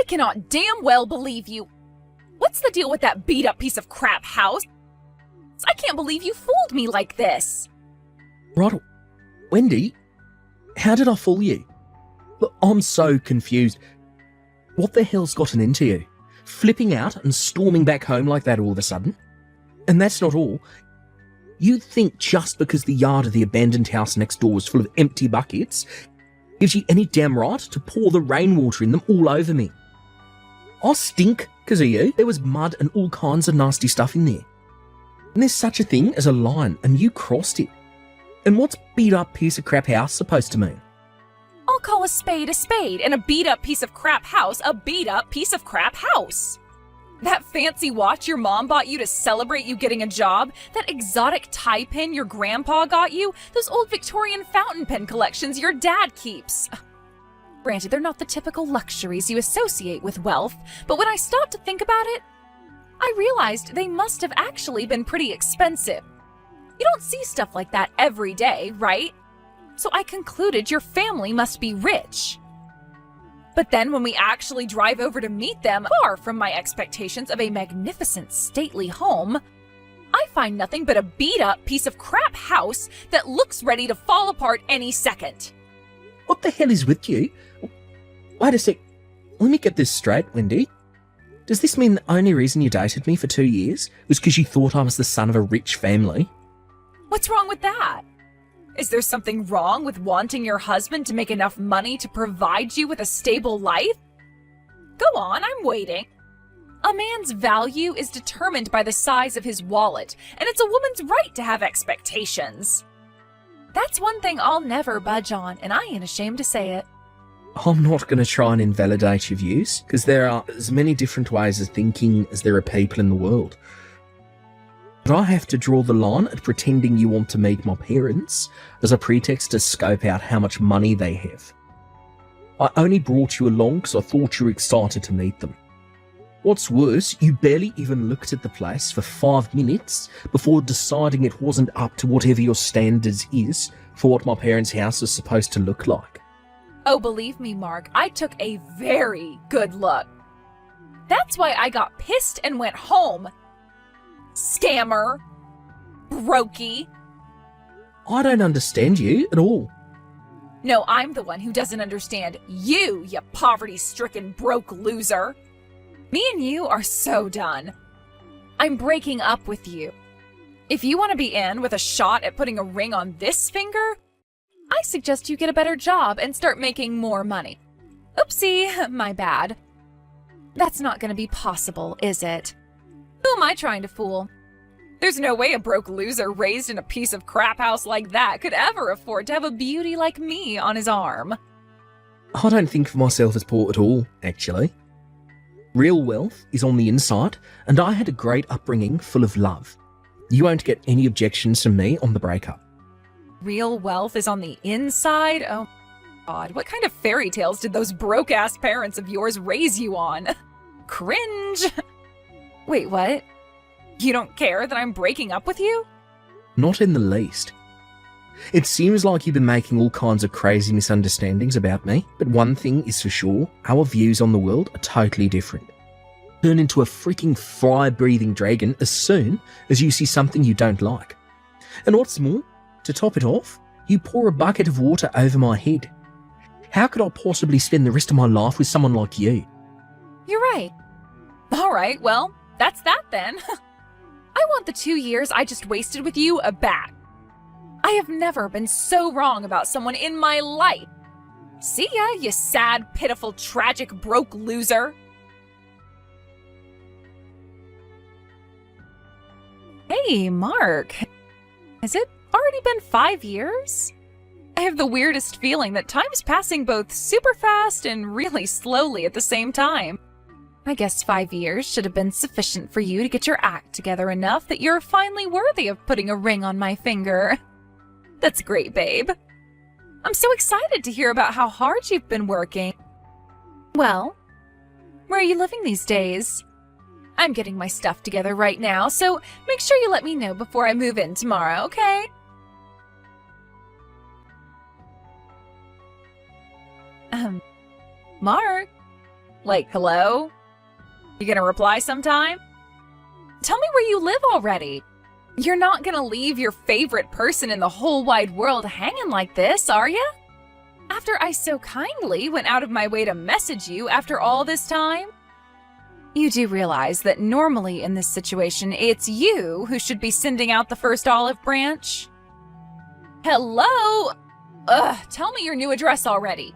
cannot damn well believe you. What's the deal with that beat-up piece of crap house? I can't believe you fooled me like this. Right, Wendy, how did I fool you? Look, I'm so confused. What the hell's gotten into you? Flipping out and storming back home like that all of a sudden? And that's not all. You think just because the yard of the abandoned house next door was full of empty buckets gives you any damn right to pour the rainwater in them all over me? I stink because of you. There was mud and all kinds of nasty stuff in there. And there's such a thing as a line, and you crossed it. And what's beat up piece of crap house supposed to mean? I'll call a spade, and a beat-up piece of crap house a beat-up piece of crap house. That fancy watch your mom bought you to celebrate you getting a job, that exotic tie pin your grandpa got you, those old Victorian fountain pen collections your dad keeps. Granted, they're not the typical luxuries you associate with wealth, but when I stopped to think about it, I realized they must have actually been pretty expensive. You don't see stuff like that every day, right? So I concluded your family must be rich. But then when we actually drive over to meet them, far from my expectations of a magnificent, stately home, I find nothing but a beat-up piece of crap house that looks ready to fall apart any second. What the hell is with you? Wait a sec. Let me get this straight, Wendy. Does this mean the only reason you dated me for 2 years was because you thought I was the son of a rich family? What's wrong with that? Is there something wrong with wanting your husband to make enough money to provide you with a stable life? Go on, I'm waiting. A man's value is determined by the size of his wallet, and it's a woman's right to have expectations. That's one thing I'll never budge on, and I ain't ashamed to say it. I'm not going to try and invalidate your views, because there are as many different ways of thinking as there are people in the world. But I have to draw the line at pretending you want to meet my parents as a pretext to scope out how much money they have. I only brought you along because I thought you were excited to meet them. What's worse, you barely even looked at the place for 5 minutes before deciding it wasn't up to whatever your standards is for what my parents' house is supposed to look like. Oh, believe me, Mark, I took a very good look. That's why I got pissed and went home. Scammer. Brokey. I don't understand you at all. No, I'm the one who doesn't understand you, you poverty-stricken broke loser. Me and you are so done. I'm breaking up with you. If you want to be in with a shot at putting a ring on this finger, I suggest you get a better job and start making more money. Oopsie, my bad. That's not going to be possible, is it? Who am I trying to fool? There's no way a broke loser raised in a piece of crap house like that could ever afford to have a beauty like me on his arm. I don't think of myself as poor at all, actually. Real wealth is on the inside, and I had a great upbringing full of love. You won't get any objections from me on the breakup. Real wealth is on the inside? Oh, God, what kind of fairy tales did those broke-ass parents of yours raise you on? Cringe! Wait, what? You don't care that I'm breaking up with you? Not in the least. It seems like you've been making all kinds of crazy misunderstandings about me, but one thing is for sure, our views on the world are totally different. Turn into a freaking fire-breathing dragon as soon as you see something you don't like. And what's more, to top it off, you pour a bucket of water over my head. How could I possibly spend the rest of my life with someone like you? You're right. All right, well, that's that then. I want the 2 years I just wasted with you back. I have never been so wrong about someone in my life. See ya, you sad, pitiful, tragic, broke loser. Hey, Mark. Has it already been 5 years? I have the weirdest feeling that time's passing both super fast and really slowly at the same time. I guess 5 years should have been sufficient for you to get your act together enough that you're finally worthy of putting a ring on my finger. That's great, babe. I'm so excited to hear about how hard you've been working. Well, where are you living these days? I'm getting my stuff together right now, so make sure you let me know before I move in tomorrow, okay? Mark? Like, hello? You gonna reply sometime? Tell me where you live already. You're not gonna leave your favorite person in the whole wide world hanging like this, are ya? After I so kindly went out of my way to message you after all this time? You do realize that normally in this situation, it's you who should be sending out the first olive branch? Hello? Ugh, tell me your new address already.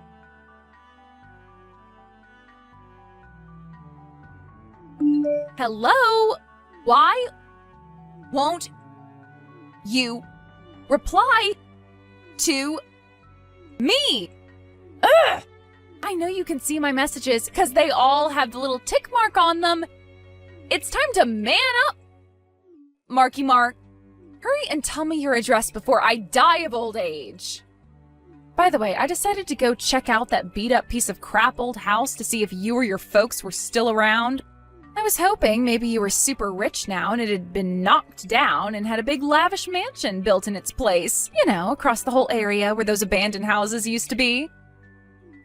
Hello? Why won't you reply to me? Ugh! I know you can see my messages because they all have the little tick mark on them. It's time to man up. Marky Mark, hurry and tell me your address before I die of old age. By the way, I decided to go check out that beat-up piece of crap old house to see if you or your folks were still around. I was hoping maybe you were super rich now and it had been knocked down and had a big lavish mansion built in its place, you know, across the whole area where those abandoned houses used to be.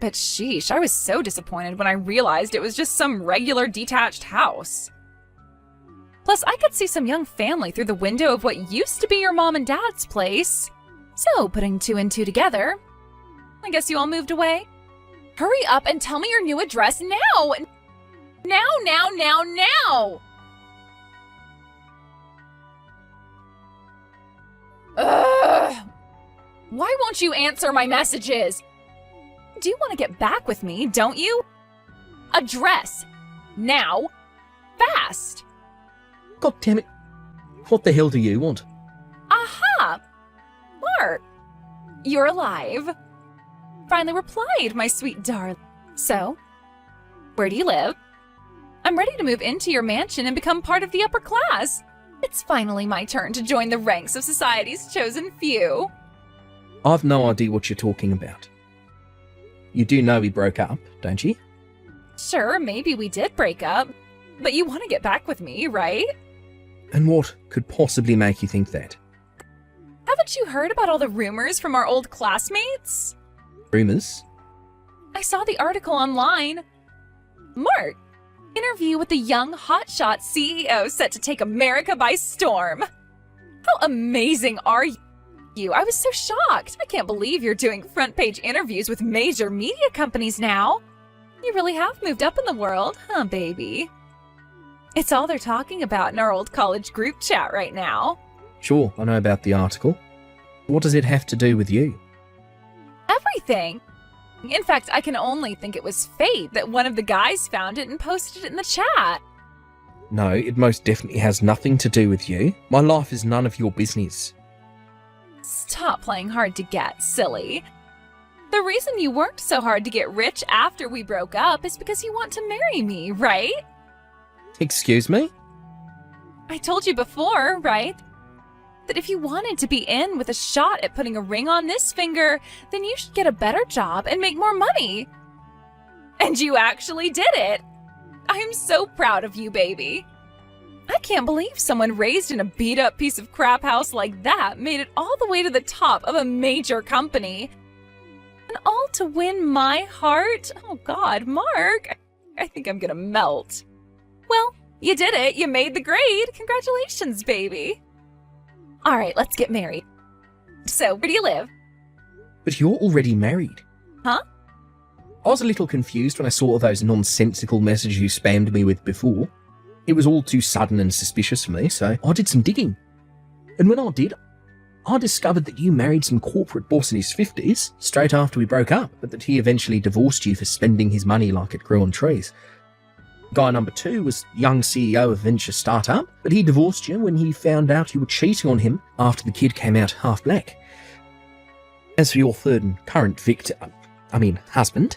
But sheesh, I was so disappointed when I realized it was just some regular detached house. Plus, I could see some young family through the window of what used to be your mom and dad's place. So, putting two and two together, I guess you all moved away? Hurry up and tell me your new address now! Now! Ugh! Why won't you answer my messages? Do you want to get back with me, don't you? Address. Now. Fast. God damn it. What the hell do you want? Aha! Mark, you're alive. Finally replied, my sweet darling. So, where do you live? I'm ready to move into your mansion and become part of the upper class. It's finally my turn to join the ranks of society's chosen few. I've no idea what you're talking about. You do know we broke up, don't you? Sure, maybe we did break up, but you want to get back with me, right? And what could possibly make you think that? Haven't you heard about all the rumors from our old classmates? Rumours? I saw the article online. Mark, interview with the young hotshot CEO set to take America by storm. How amazing are you? I was so shocked. I can't believe you're doing front page interviews with major media companies now. You really have moved up in the world, huh, baby? It's all they're talking about in our old college group chat right now. Sure, I know about the article. What does it have to do with you? Everything. In fact, I can only think it was fate that one of the guys found it and posted it in the chat. No, it most definitely has nothing to do with you. My life is none of your business. Stop playing hard to get, silly. The reason you worked so hard to get rich after we broke up is because you want to marry me, right? Excuse me? I told you before, right? That if you wanted to be in with a shot at putting a ring on this finger, then you should get a better job and make more money. And you actually did it. I am so proud of you, baby. I can't believe someone raised in a beat-up piece of crap house like that made it all the way to the top of a major company. And all to win my heart? Oh God, Mark, I think I'm gonna melt. Well, you did it. You made the grade. Congratulations, baby. All right, let's get married. So, where do you live? But you're already married. Huh? I was a little confused when I saw those nonsensical messages you spammed me with before. It was all too sudden and suspicious for me, so I did some digging. And when I did, I discovered that you married some corporate boss in his 50s straight after we broke up, but that he eventually divorced you for spending his money like it grew on trees. Guy number 2 was young CEO of venture startup, but he divorced you when he found out you were cheating on him after the kid came out half black. As for your third and current husband,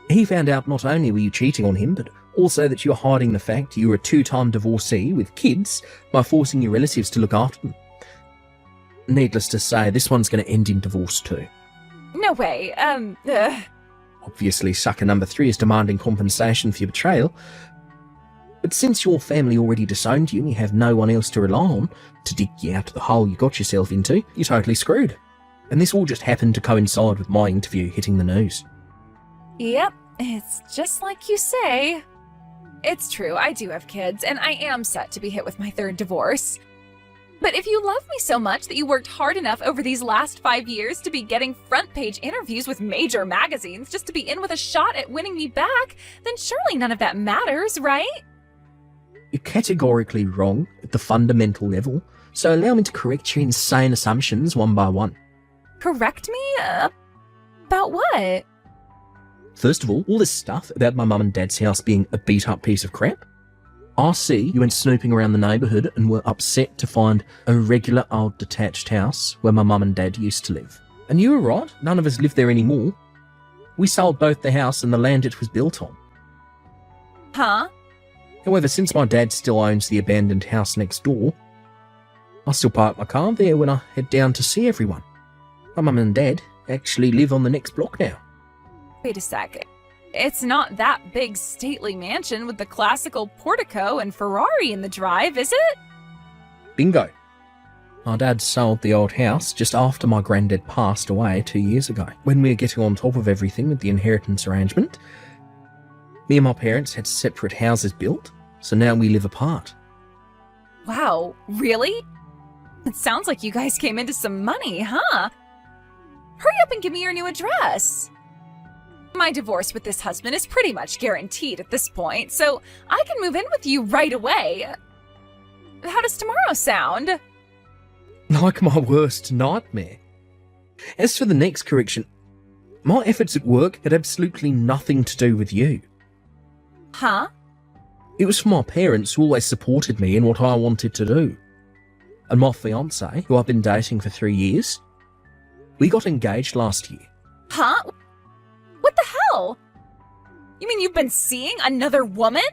he found out not only were you cheating on him, but also that you're hiding the fact you were a 2-time divorcee with kids by forcing your relatives to look after them. Needless to say, this one's going to end in divorce too. No way, Obviously, sucker number 3 is demanding compensation for your betrayal. But since your family already disowned you and you have no one else to rely on to dig you out of the hole you got yourself into, you're totally screwed. And this all just happened to coincide with my interview hitting the news. Yep, It's just like you say. It's true, I do have kids, and I am set to be hit with my third divorce. But if you love me so much that you worked hard enough over these last 5 years to be getting front-page interviews with major magazines just to be in with a shot at winning me back, then surely none of that matters, right? You're categorically wrong at the fundamental level, so allow me to correct your insane assumptions one by one. Correct me? About what? First of all this stuff about my mum and dad's house being a beat-up piece of crap. I see you went snooping around the neighbourhood and were upset to find a regular old detached house where my mum and dad used to live. And you were right, none of us live there anymore. We sold both the house and the land it was built on. Huh? However, since my dad still owns the abandoned house next door, I still park my car there when I head down to see everyone. My mum and dad actually live on the next block now. Wait a sec. It's not that big stately mansion with the classical portico and Ferrari in the drive, is it? Bingo. My dad sold the old house just after my granddad passed away 2 years ago. When we were getting on top of everything with the inheritance arrangement, me and my parents had separate houses built, so now we live apart. Wow, really? It sounds like you guys came into some money, huh? Hurry up and give me your new address. My divorce with this husband is pretty much guaranteed at this point, so I can move in with you right away. How does tomorrow sound? Like my worst nightmare. As for the next correction, my efforts at work had absolutely nothing to do with you. Huh? It was for my parents who always supported me in what I wanted to do. And my fiancé, who I've been dating for 3 years, we got engaged last year. Huh? What the hell? You mean you've been seeing another woman?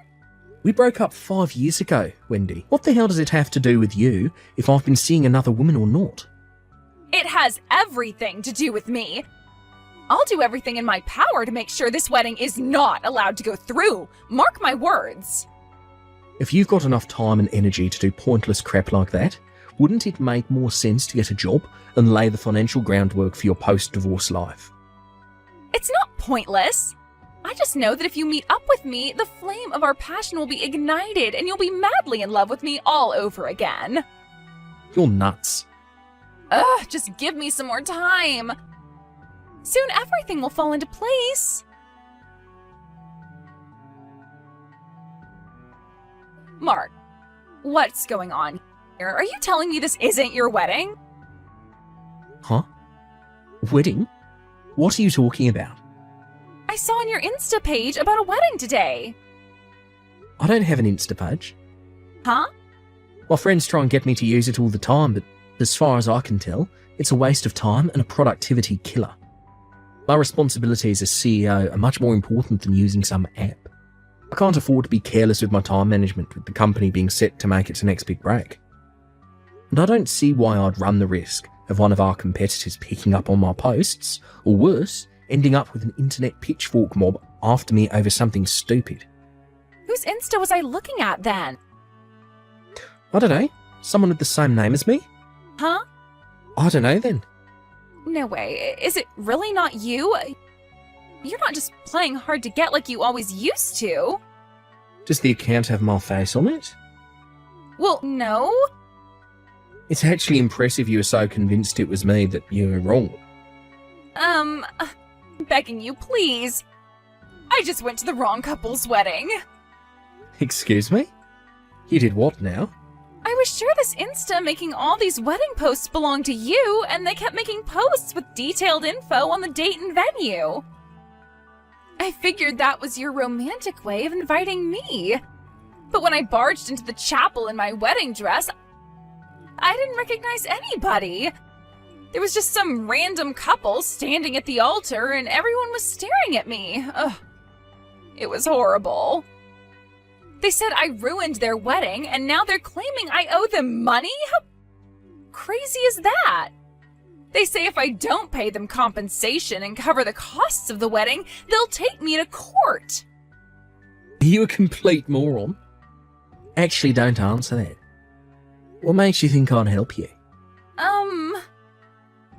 We broke up 5 years ago, Wendy. What the hell does it have to do with you if I've been seeing another woman or not? It has everything to do with me. I'll do everything in my power to make sure this wedding is not allowed to go through. Mark my words. If you've got enough time and energy to do pointless crap like that, wouldn't it make more sense to get a job and lay the financial groundwork for your post-divorce life? It's not pointless. I just know that if you meet up with me, the flame of our passion will be ignited and you'll be madly in love with me all over again. You're nuts. Ugh, just give me some more time. Soon everything will fall into place. Mark, what's going on here? Are you telling me this isn't your wedding? Huh? Wedding? What are you talking about? I saw on your Insta page about a wedding today. I don't have an Insta page. Huh? My friends try and get me to use it all the time, but as far as I can tell, it's a waste of time and a productivity killer. My responsibilities as CEO are much more important than using some app. I can't afford to be careless with my time management with the company being set to make its next big break. And I don't see why I'd run the risk of one of our competitors picking up on my posts, or worse, ending up with an internet pitchfork mob after me over something stupid. Whose Insta was I looking at then? I don't know. Someone with the same name as me? Huh? I don't know then. No way. Is it really not you? You're not just playing hard to get like you always used to. Does the account have my face on it? Well, no. It's actually impressive you were so convinced it was me that you were wrong. Begging you, please. I just went to the wrong couple's wedding. Excuse me? You did what now? I was sure this Insta making all these wedding posts belonged to you, and they kept making posts with detailed info on the date and venue. I figured that was your romantic way of inviting me. But when I barged into the chapel in my wedding dress, I didn't recognize anybody. There was just some random couple standing at the altar and everyone was staring at me. Ugh. It was horrible. They said I ruined their wedding and now they're claiming I owe them money? How crazy is that? They say if I don't pay them compensation and cover the costs of the wedding, they'll take me to court. Are you a complete moron? Actually, don't answer that. What makes you think I'd help you?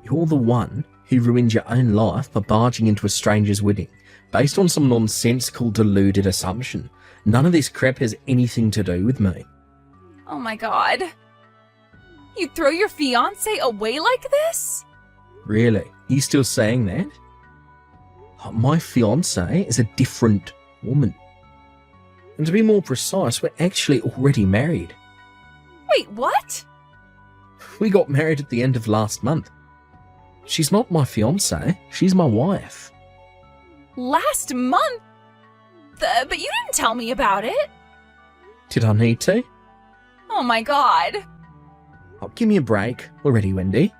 You're the one who ruined your own life by barging into a stranger's wedding, based on some nonsensical deluded assumption. None of this crap has anything to do with me. Oh my god. You'd throw your fiancé away like this? Really? You still saying that? My fiancée is a different woman. And to be more precise, we're actually already married. Wait, what? We got married at the end of last month. She's not my fiancée, she's my wife. Last month? But you didn't tell me about it. Did I need to? Oh my god. Oh, give me a break already, Wendy.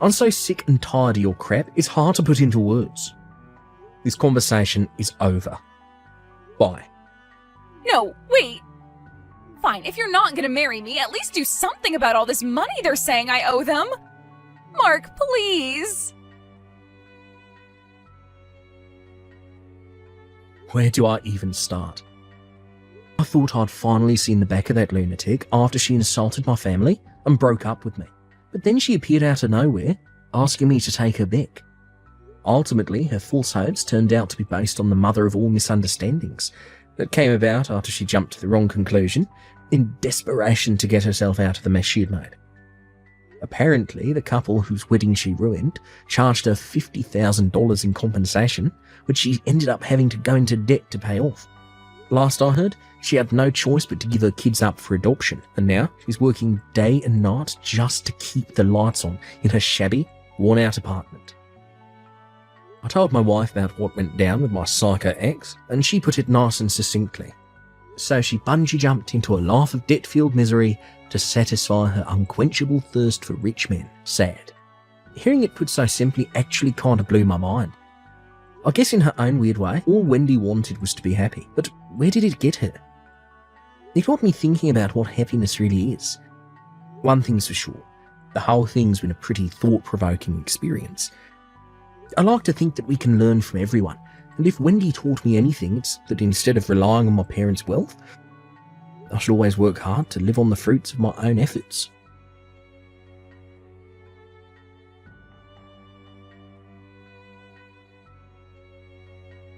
I'm so sick and tired of your crap, it's hard to put into words. This conversation is over. Bye. No, wait. Fine, if you're not gonna marry me, at least do something about all this money they're saying I owe them. Mark, please. Where do I even start? I thought I'd finally seen the back of that lunatic after she insulted my family and broke up with me. But then she appeared out of nowhere, asking me to take her back. Ultimately, her false hopes turned out to be based on the mother of all misunderstandings that came about after she jumped to the wrong conclusion in desperation to get herself out of the mess she had made. Apparently, the couple whose wedding she ruined charged her $50,000 in compensation, which she ended up having to go into debt to pay off. Last I heard, she had no choice but to give her kids up for adoption, and now she's working day and night just to keep the lights on in her shabby, worn-out apartment. I told my wife about what went down with my psycho ex, and she put it nice and succinctly. So she bungee jumped into a life of debt-filled misery to satisfy her unquenchable thirst for rich men. Sad. Hearing it put so simply actually kind of blew my mind. I guess in her own weird way, all Wendy wanted was to be happy, but where did it get her? It got me thinking about what happiness really is. One thing's for sure, the whole thing's been a pretty thought-provoking experience. I like to think that we can learn from everyone, and if Wendy taught me anything, it's that instead of relying on my parents' wealth, I should always work hard to live on the fruits of my own efforts.